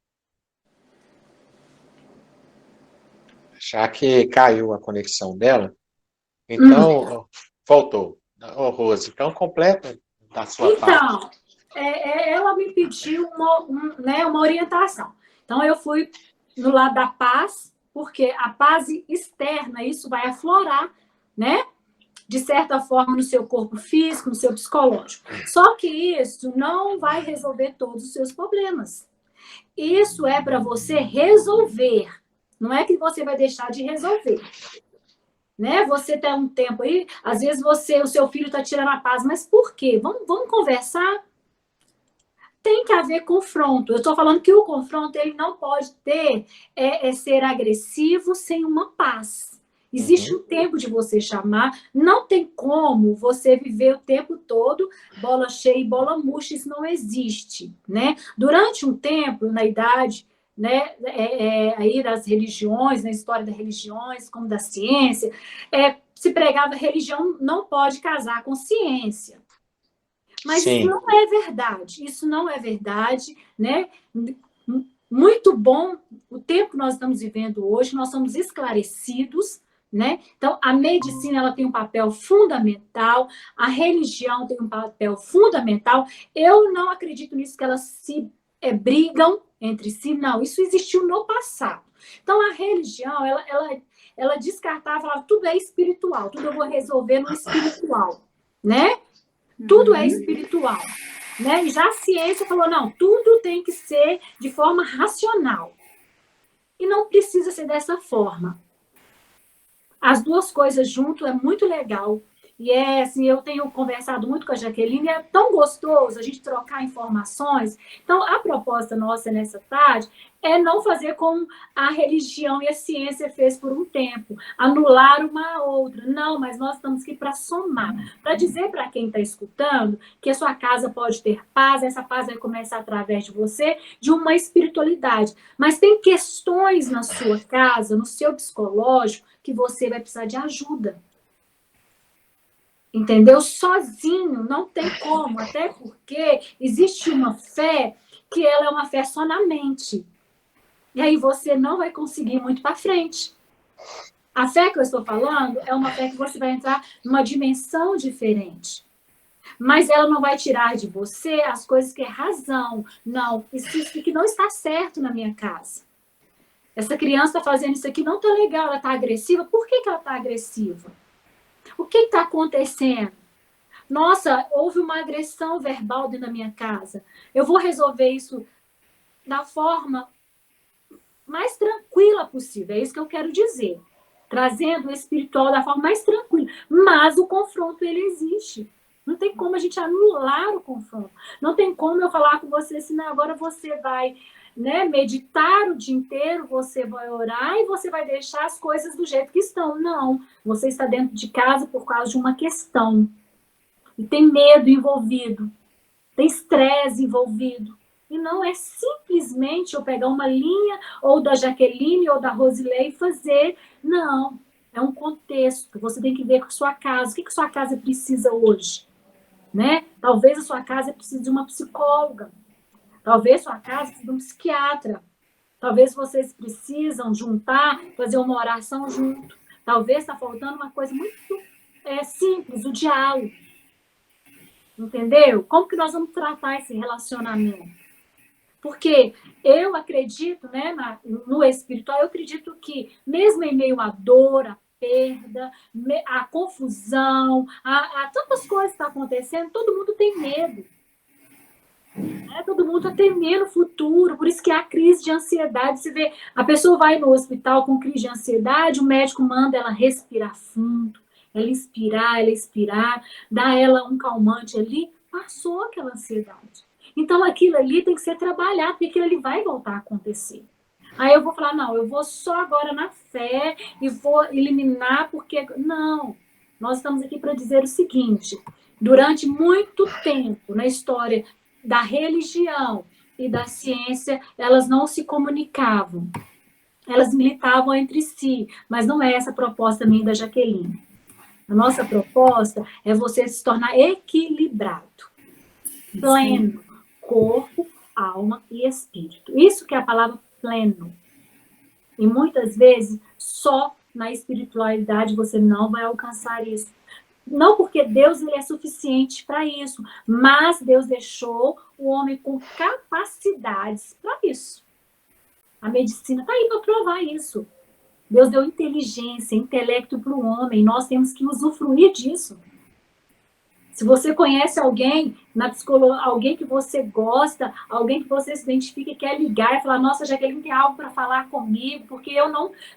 Já que caiu a conexão dela, então, voltou. Rose, então completa da sua parte. Então, ela me pediu uma orientação. Então, eu fui no lado da paz, porque a paz externa, isso vai aflorar, né? De certa forma, no seu corpo físico, no seu psicológico. Só que isso não vai resolver todos os seus problemas. isso é para você resolver. Não é que você vai deixar de resolver. Né? Você tem um tempo aí, às vezes o seu filho está tirando a paz, mas por quê? Vamos conversar? Tem que haver confronto. Eu estou falando que o confronto ele não pode ser agressivo sem uma paz. Existe um tempo de você chamar, não tem como você viver o tempo todo bola cheia e bola murcha, isso não existe, né? Durante um tempo, na idade, né, aí das religiões, na história das religiões, como da ciência, se pregava religião não pode casar com ciência. Mas Sim. isso não é verdade. Isso não é verdade, né? Muito bom o tempo que nós estamos vivendo hoje, nós somos esclarecidos, né? Então, a medicina ela tem um papel fundamental, a religião tem um papel fundamental. Eu não acredito nisso que elas se brigam entre si, não. Isso existiu no passado. Então, a religião, ela descartava, falava, tudo é espiritual, tudo eu vou resolver no espiritual, né? Tudo é espiritual, né? E já a ciência falou, não, tudo tem que ser de forma racional. E não precisa ser dessa forma. As duas coisas junto é muito legal. E assim, eu tenho conversado muito com a Jaqueline, é tão gostoso a gente trocar informações. Então, a proposta nossa nessa tarde é não fazer como a religião e a ciência fez por um tempo, anular uma a outra. Não, mas nós estamos aqui para somar, para dizer para quem está escutando que a sua casa pode ter paz, essa paz vai começar através de você, de uma espiritualidade. Mas tem questões na sua casa, no seu psicológico, que você vai precisar de ajuda. Entendeu? Sozinho não tem como, até porque existe uma fé que ela é uma fé só na mente. E aí você não vai conseguir muito para frente. A fé que eu estou falando é uma fé que você vai entrar numa dimensão diferente. Mas ela não vai tirar de você as coisas que é razão. Não, isso aqui não está certo na minha casa. Essa criança está fazendo isso aqui, não está legal, ela está agressiva. Por que ela está agressiva? O que está acontecendo? Nossa, houve uma agressão verbal dentro da minha casa. Eu vou resolver isso da forma mais tranquila possível. É isso que eu quero dizer. Trazendo o espiritual da forma mais tranquila. Mas o confronto, ele existe. Não tem como a gente anular o confronto. Não tem como eu falar com você assim, não, agora você vai, né, meditar o dia inteiro, você vai orar e você vai deixar as coisas do jeito que estão. Não, você está dentro de casa por causa de uma questão. E tem medo envolvido, tem estresse envolvido. E não é simplesmente eu pegar uma linha ou da Jaqueline ou da Rosilei e fazer. Não, é um contexto. Você tem que ver com a sua casa. O que a sua casa precisa hoje? Né? Talvez a sua casa precise de uma psicóloga. Talvez a sua casa precise de um psiquiatra. Talvez vocês precisam juntar, fazer uma oração junto. Talvez está faltando uma coisa muito simples, o diálogo. Entendeu? Como que nós vamos tratar esse relacionamento? Porque eu acredito, né, no espiritual, eu acredito que mesmo em meio à dor, à perda, à confusão, a tantas coisas que estão acontecendo, todo mundo tem medo. Né? Todo mundo está temendo o futuro, por isso que há crise de ansiedade. Você vê, a pessoa vai no hospital com crise de ansiedade, o médico manda ela respirar fundo, ela expirar, dá ela um calmante ali, passou aquela ansiedade. Então, aquilo ali tem que ser trabalhado, porque aquilo ali vai voltar a acontecer. Aí eu vou falar, não, eu vou só agora na fé e vou eliminar, porque... Não, nós estamos aqui para dizer o seguinte, durante muito tempo na história da religião e da ciência, elas não se comunicavam. Elas militavam entre si, mas não é essa a proposta minha da Jaqueline. A nossa proposta é você se tornar equilibrado, pleno, corpo, alma e espírito. Isso que é a palavra pleno. E muitas vezes, só na espiritualidade você não vai alcançar isso. Não porque Deus ele é suficiente para isso, mas Deus deixou o homem com capacidades para isso. A medicina está aí para provar isso. Deus deu inteligência, intelecto para o homem. Nós temos que usufruir disso. Se você conhece alguém na psicologia, alguém que você gosta, alguém que você se identifica e quer ligar e falar, nossa, Jaqueline tem algo para falar comigo, porque eu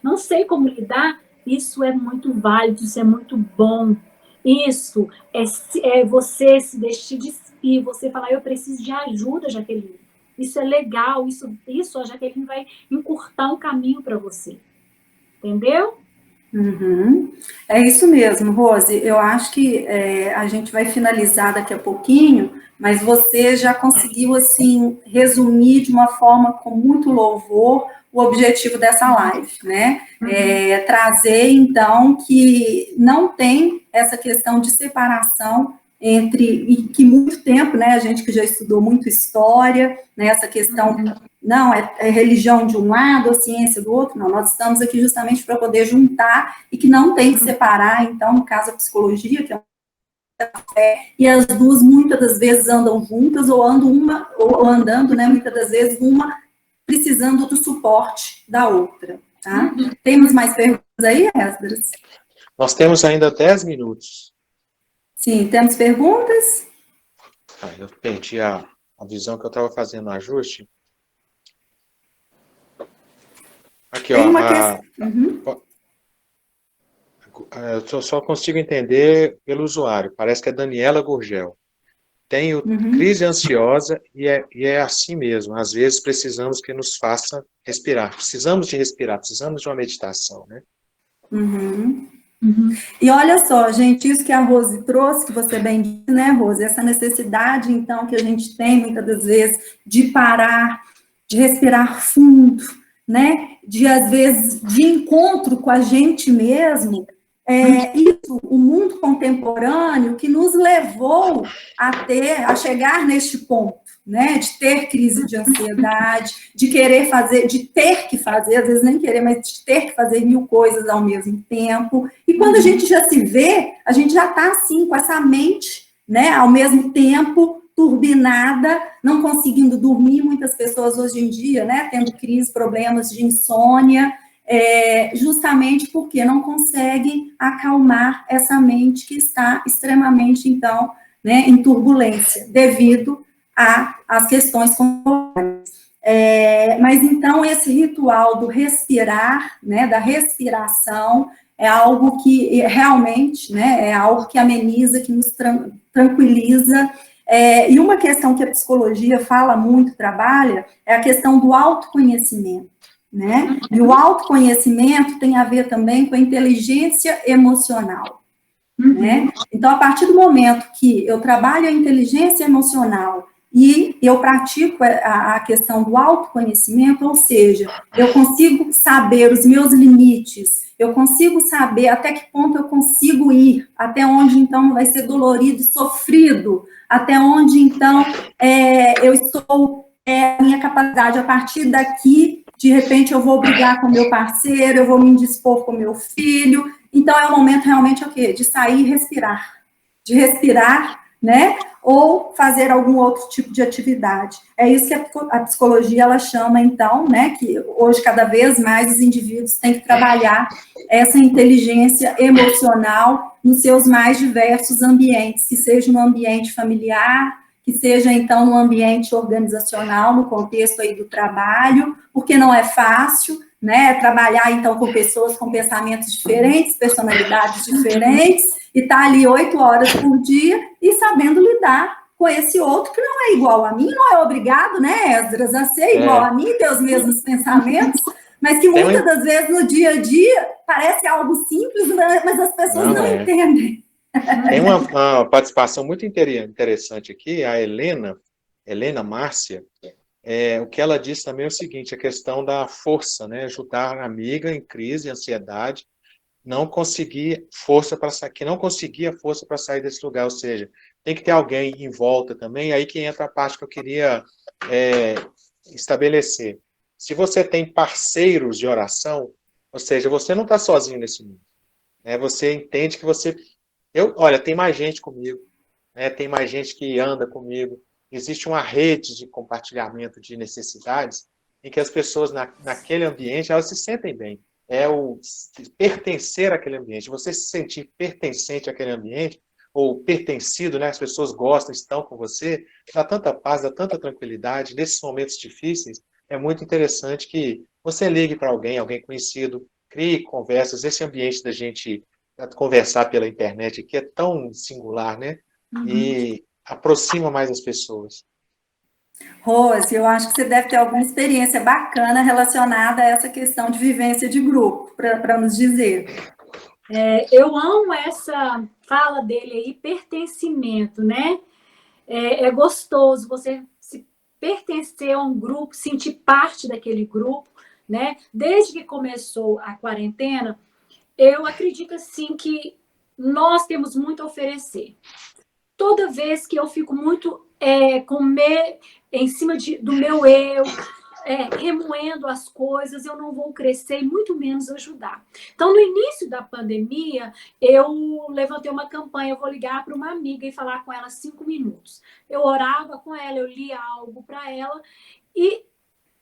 não sei como lidar, isso é muito válido, isso é muito bom. Isso é você se deixar despir, você falar, eu preciso de ajuda, Jaqueline. Isso é legal, isso a Jaqueline vai encurtar um caminho para você. Entendeu? Uhum. É isso mesmo, Rose. Eu acho que a gente vai finalizar daqui a pouquinho, mas você já conseguiu, assim, resumir de uma forma com muito louvor o objetivo dessa live, né? Trazer, então, que não tem essa questão de separação entre, e que muito tempo, né, a gente que já estudou muito história, né, essa questão, não, é religião de um lado, a ciência do outro, não, nós estamos aqui justamente para poder juntar e que não tem que separar, então, no caso, a psicologia, que é e as duas muitas das vezes andam juntas ou andando, né, muitas das vezes uma precisando do suporte da outra, tá? Temos mais perguntas aí, Esdras? Nós temos ainda 10 minutos. Sim, temos perguntas? Eu perdi a visão que eu estava fazendo no ajuste. Aqui, Tem ó. uma questão. Eu só consigo entender pelo usuário. Parece que é Daniela Gurgel. Tenho crise ansiosa e é assim mesmo. Às vezes precisamos que nos faça respirar. Precisamos de respirar, precisamos de uma meditação, né? E olha só, gente, isso que a Rose trouxe, que você bem disse, né, Rose? Essa necessidade, então, que a gente tem, muitas das vezes, de parar, de respirar fundo, né? De, às vezes, de encontro com a gente mesmo. Isso, o mundo contemporâneo que nos levou a chegar neste ponto, né? De ter crise de ansiedade, de querer fazer, de ter que fazer, às vezes nem querer, mas de ter que fazer 1000 coisas ao mesmo tempo. E quando a gente já se vê, a gente já está assim, com essa mente, né? Ao mesmo tempo, turbinada, não conseguindo dormir. Muitas pessoas hoje em dia, né? Tendo crise, problemas de insônia. Justamente porque não conseguem acalmar essa mente que está extremamente, então, né, em turbulência, devido às questões contemporâneas. Mas, então, esse ritual do respirar, né, da respiração, é algo que realmente, né, é algo que ameniza, que nos tranquiliza. E uma questão que a psicologia fala muito, trabalha, é a questão do autoconhecimento. Né? E o autoconhecimento tem a ver também com a inteligência emocional. Né? Então, a partir do momento que eu trabalho a inteligência emocional e eu pratico a questão do autoconhecimento, ou seja, eu consigo saber os meus limites, eu consigo saber até que ponto eu consigo ir, até onde, então, vai ser dolorido e sofrido, até onde, então, eu estou, a minha capacidade, a partir daqui, de repente eu vou brigar com meu parceiro, eu vou me indispor com meu filho. Então é o momento realmente o quê? De sair e respirar. De respirar, né? Ou fazer algum outro tipo de atividade. É isso que a psicologia ela chama, então, né? Que hoje cada vez mais os indivíduos têm que trabalhar essa inteligência emocional nos seus mais diversos ambientes, que seja no ambiente familiar, que seja, então, no ambiente organizacional, no contexto aí do trabalho, porque não é fácil, né, trabalhar, então, com pessoas com pensamentos diferentes, personalidades diferentes, e estar ali 8 horas por dia e sabendo lidar com esse outro que não é igual a mim, não é obrigado, né, Esdras, a ser igual a mim, ter os mesmos pensamentos, mas que muitas das vezes no dia a dia parece algo simples, mas as pessoas não entendem. Tem uma participação muito interessante aqui, a Helena Márcia, o que ela diz também é o seguinte, a questão da força, né? Ajudar a amiga em crise, ansiedade, não conseguir força para sair, que não conseguia força para sair desse lugar, ou seja, tem que ter alguém em volta também, aí que entra a parte que eu queria estabelecer. Se você tem parceiros de oração, ou seja, você não está sozinho nesse mundo, né? Você entende que você... Olha, tem mais gente comigo, né? Tem mais gente que anda comigo. Existe uma rede de compartilhamento de necessidades em que as pessoas naquele ambiente, elas se sentem bem. É o pertencer àquele ambiente. Você se sentir pertencente àquele ambiente, ou pertencido, né? As pessoas gostam, estão com você, dá tanta paz, dá tanta tranquilidade. Nesses momentos difíceis, é muito interessante que você ligue para alguém, alguém conhecido, crie conversas. Esse ambiente da gente conversar pela internet aqui é tão singular, né? Uhum. E aproxima mais as pessoas. Rose, eu acho que você deve ter alguma experiência bacana relacionada a essa questão de vivência de grupo, para nos dizer. Eu amo essa fala dele aí, pertencimento, né? É gostoso você se pertencer a um grupo, sentir parte daquele grupo, né? Desde que começou a quarentena, eu acredito assim que nós temos muito a oferecer. Toda vez que eu fico muito em cima do meu eu, remoendo as coisas, eu não vou crescer e muito menos ajudar. Então, no início da pandemia, eu levantei uma campanha, eu vou ligar para uma amiga e falar com ela 5 minutos. Eu orava com ela, eu lia algo para ela e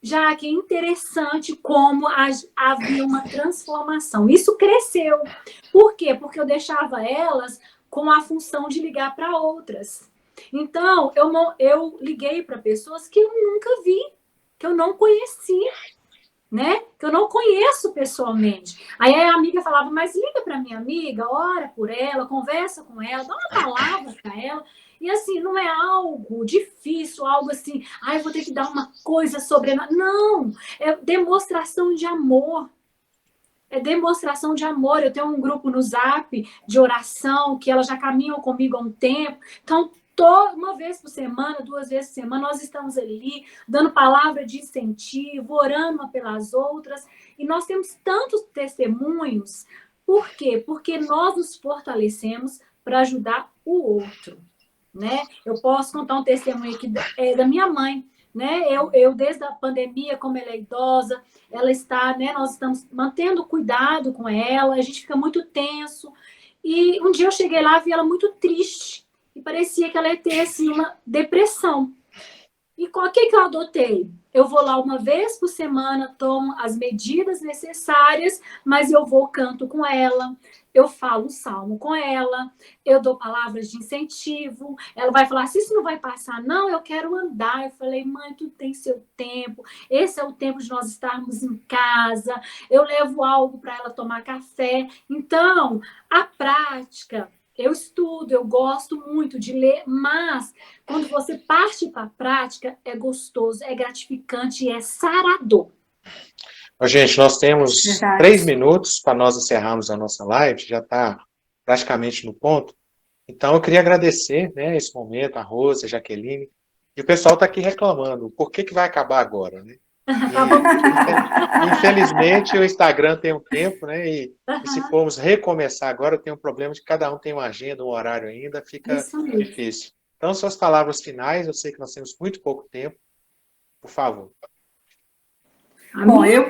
já que é interessante como havia uma transformação. Isso cresceu. Por quê? Porque eu deixava elas com a função de ligar para outras. Então, eu liguei para pessoas que eu nunca vi, que eu não conheci, né? Que eu não conheço pessoalmente. Aí a amiga falava, mas liga para minha amiga, ora por ela, conversa com ela, dá uma palavra para ela. E assim, não é algo difícil, algo assim, ai, vou ter que dar uma coisa sobrenatural. Não, é demonstração de amor. É demonstração de amor. Eu tenho um grupo no Zap de oração, que elas já caminham comigo há um tempo. Então, uma vez por semana, 2 vezes por semana, nós estamos ali dando palavra de incentivo, orando uma pelas outras. E nós temos tantos testemunhos. Por quê? Porque nós nos fortalecemos para ajudar o outro, né? Eu posso contar um testemunho aqui da minha mãe, né? Eu, desde a pandemia, como ela é idosa, ela está, né? Nós estamos mantendo cuidado com ela, a gente fica muito tenso. E um dia eu cheguei lá, vi ela muito triste e parecia que ela ia ter assim uma depressão. E o que eu adotei? Eu vou lá uma vez por semana, tomo as medidas necessárias, mas eu vou, canto com ela, eu falo um salmo com ela, eu dou palavras de incentivo. Ela vai falar assim, isso não vai passar, não, eu quero andar. Eu falei, mãe, tudo tem seu tempo, esse é o tempo de nós estarmos em casa. Eu levo algo para ela tomar café. Então, a prática, eu estudo, eu gosto muito de ler, mas quando você parte para a prática, é gostoso, é gratificante e é sarador. Gente, nós temos Verdade. 3 minutos para nós encerrarmos a nossa live, já está praticamente no ponto. Então, eu queria agradecer, né, esse momento, a Rose, a Jaqueline, e o pessoal está aqui reclamando, por que vai acabar agora, né? Infelizmente, o Instagram tem um tempo, né, e se formos recomeçar agora, tem um problema de que cada um tem uma agenda, um horário ainda, fica difícil. Então, suas palavras finais, eu sei que nós temos muito pouco tempo, por favor. Bom, eu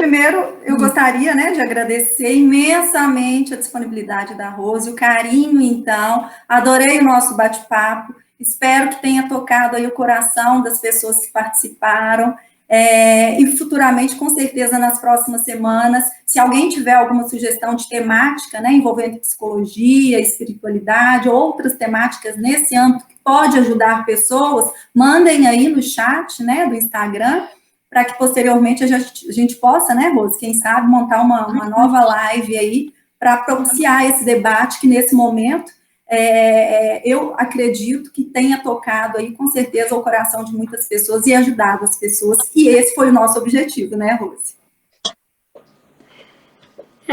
gostaria, né, de agradecer imensamente a disponibilidade da Rose, o carinho, então, adorei o nosso bate-papo, espero que tenha tocado aí o coração das pessoas que participaram, e futuramente, com certeza, nas próximas semanas, se alguém tiver alguma sugestão de temática, né, envolvendo psicologia, espiritualidade, outras temáticas nesse âmbito que pode ajudar pessoas, mandem aí no chat, né, do Instagram, para que posteriormente a gente possa, né, Rose, quem sabe, montar uma nova live aí para propiciar esse debate que, nesse momento, eu acredito que tenha tocado aí, com certeza, o coração de muitas pessoas e ajudado as pessoas, e esse foi o nosso objetivo, né, Rose?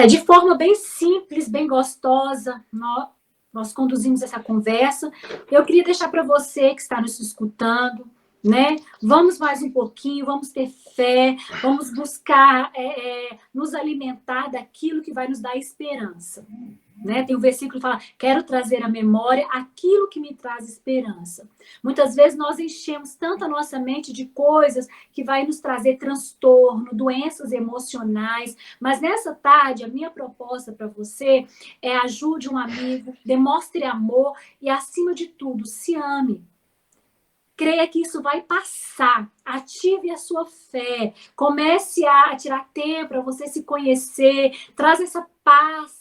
De forma bem simples, bem gostosa, nós conduzimos essa conversa. Eu queria deixar para você que está nos escutando, né? Vamos mais um pouquinho, vamos ter fé, vamos buscar nos alimentar daquilo que vai nos dar esperança. Né? Tem um versículo que fala, quero trazer à memória aquilo que me traz esperança. Muitas vezes nós enchemos tanto a nossa mente de coisas que vai nos trazer transtorno, doenças emocionais, mas nessa tarde a minha proposta para você é ajude um amigo, demonstre amor e, acima de tudo, se ame. Creia que isso vai passar. Ative a sua fé. Comece a tirar tempo para você se conhecer. Traz essa paz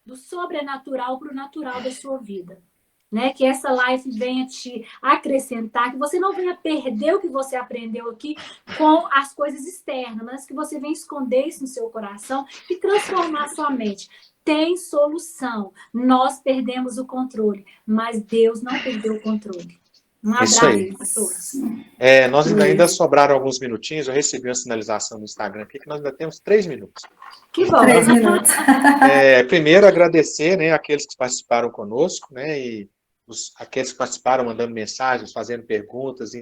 do sobrenatural para o natural da sua vida. né? Que essa live venha te acrescentar, que você não venha perder o que você aprendeu aqui com as coisas externas, mas que você venha esconder isso no seu coração e transformar sua mente. Tem solução. Nós perdemos o controle, mas Deus não perdeu o controle. Um abraço para todos. Nós ainda sobraram alguns minutinhos. Eu recebi uma sinalização no Instagram aqui que nós ainda temos 3 minutos. Que bom. 3 minutos. Primeiro, agradecer, né, aqueles que participaram conosco, né, e aqueles que participaram mandando mensagens, fazendo perguntas,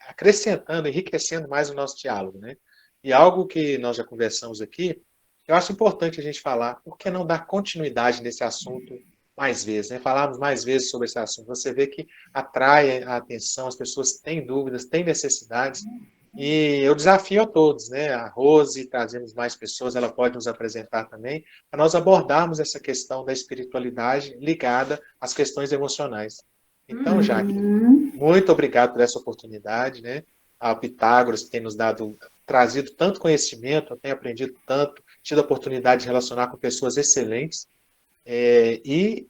acrescentando, enriquecendo mais o nosso diálogo, né? E algo que nós já conversamos aqui, eu acho importante a gente falar, por que não dar continuidade nesse assunto mais vezes, né? Falarmos mais vezes sobre esse assunto. Você vê que atrai a atenção, as pessoas têm dúvidas, têm necessidades, e eu desafio a todos, né? A Rose, trazemos mais pessoas, ela pode nos apresentar também, para nós abordarmos essa questão da espiritualidade ligada às questões emocionais. Então, Jaque, muito obrigado por essa oportunidade, né? A Pitágoras tem nos trazido tanto conhecimento, eu tenho aprendido tanto, tido a oportunidade de relacionar com pessoas excelentes, e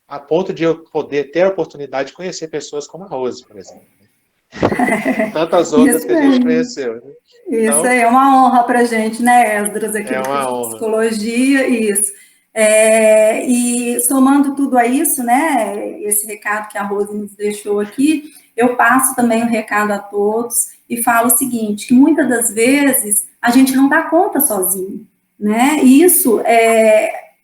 a ponto de eu poder ter a oportunidade de conhecer pessoas como a Rose, por exemplo. Tantas outras que a gente conheceu. Né? Isso aí é uma honra para a gente, né, Esdras, aqui na psicologia, isso. E somando tudo a isso, né, esse recado que a Rose nos deixou aqui, eu passo também o recado a todos e falo o seguinte, que muitas das vezes a gente não dá conta sozinho, né, e isso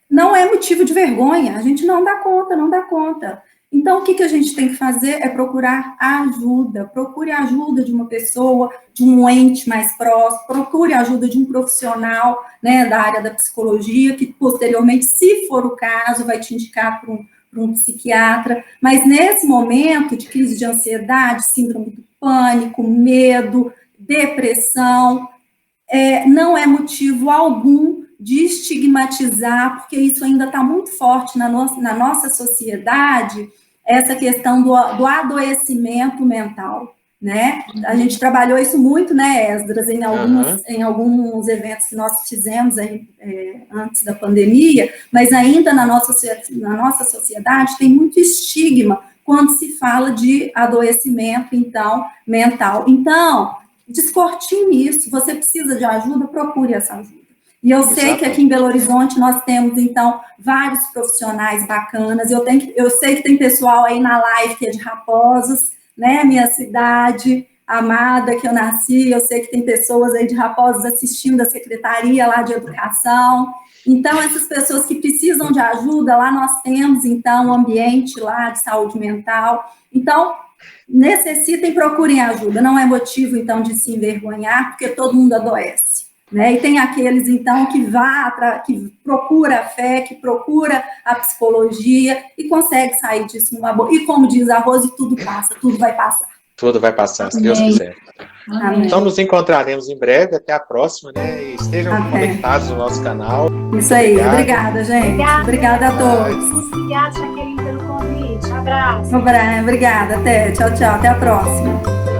não é motivo de vergonha, a gente não dá conta. Então, o que a gente tem que fazer é procurar ajuda. Procure a ajuda de uma pessoa, de um ente mais próximo, procure a ajuda de um profissional, né, da área da psicologia, que posteriormente, se for o caso, vai te indicar para um psiquiatra. Mas nesse momento de crise de ansiedade, síndrome do pânico, medo, depressão, não é motivo algum de estigmatizar, porque isso ainda está muito forte na nossa sociedade, essa questão do adoecimento mental, né? A gente trabalhou isso muito, né, Esdras, em alguns eventos que nós fizemos antes da pandemia, mas ainda na nossa sociedade tem muito estigma quando se fala de adoecimento, então, mental. Então, descortine isso, você precisa de ajuda, procure essa ajuda. E eu sei que aqui em Belo Horizonte nós temos, então, vários profissionais bacanas. Eu sei que tem pessoal aí na live que é de Raposos, né? Minha cidade amada, que eu nasci. Eu sei que tem pessoas aí de Raposos assistindo a Secretaria lá de Educação. Então, essas pessoas que precisam de ajuda, lá nós temos, então, um ambiente lá de saúde mental. Então, necessitem, procurem ajuda. Não é motivo, então, de se envergonhar, porque todo mundo adoece. Né? E tem aqueles, então, que procura a fé, que procura a psicologia e consegue sair disso numa boa. E como diz a Rose, tudo passa, tudo vai passar. Tudo vai passar, se Deus quiser. Amém. Então, nos encontraremos em breve, até a próxima, né? E estejam conectados no nosso canal. Isso aí, obrigada, gente. Obrigada a todos. Obrigada, Jaqueline, pelo convite. Abraço. Obrigada, até. Tchau, até a próxima.